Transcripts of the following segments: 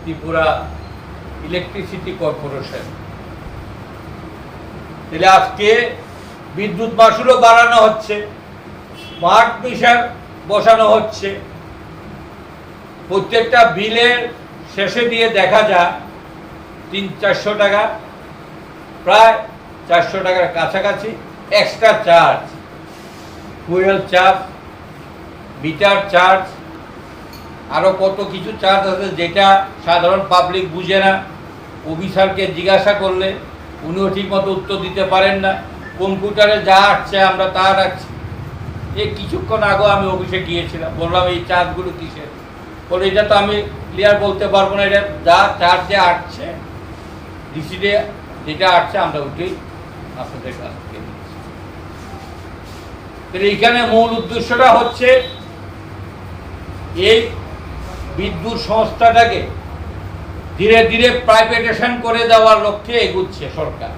Tripura electricity corporation. তাহলে আজকে বিদ্যুৎ মাশুলও বাড়ানো হচ্ছে, স্মার্ট মিটার বসানো হচ্ছে। প্রত্যেকটা বিলের শেষে দিয়ে দেখা যায় 300-400 টাকা, প্রায় 400 টাকার কাছাকাছি extra charge, fuel charge, metre charge, আরও কত কিছু চার্জ আছে যেটা সাধারণ পাবলিক বুঝে না। অফিসারকে জিজ্ঞাসা করলে উনিও ঠিকমতো উত্তর দিতে পারেন না। কম্পিউটারে যা আসছে আমরা তা রাখছি। এই কিছুক্ষণ আগেও আমি অফিসে গিয়েছিলাম, বললাম এই চার্জগুলো কিসের? বলে এটা তো আমি ক্লিয়ার বলতে পারবো না, এটা যা চার্জে আসছে ডিসিডে যেটা আসছে আমরা ওইটাই আপনাদের কাছ থেকে দিচ্ছি। এইখানে মূল উদ্দেশ্যটা হচ্ছে এই বিদ্যুৎ সংস্থাটাকে ধীরে ধীরে প্রাইভেটাইজেশন করে দেওয়ার লক্ষ্যে এগুচ্ছে সরকার।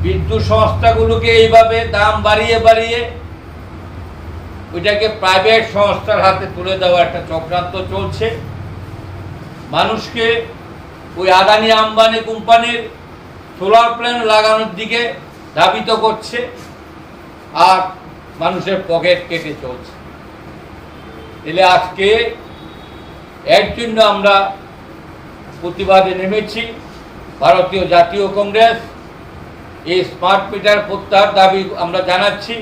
বিদ্যুৎ সংস্থাগুলোকে এইভাবে দাম বাড়িয়ে বাড়িয়ে ওইটাকে প্রাইভেট সংস্থার হাতে তুলে দেওয়ার একটা চক্রান্ত চলছে। মানুষকে ওই আদানি আম্বানি কোম্পানির সোলার প্ল্যান্ট লাগানোর দিকে ধাবিত করছে আর মানুষের পকেট কেটে চলছে। তাহলে আজকে এর জন্য আমরা প্রতিবাদে নেমেছি। ভারতীয় জাতীয় কংগ্রেস এই স্মার্ট মিটার প্রত্যাহার দাবি আমরা জানাচ্ছি।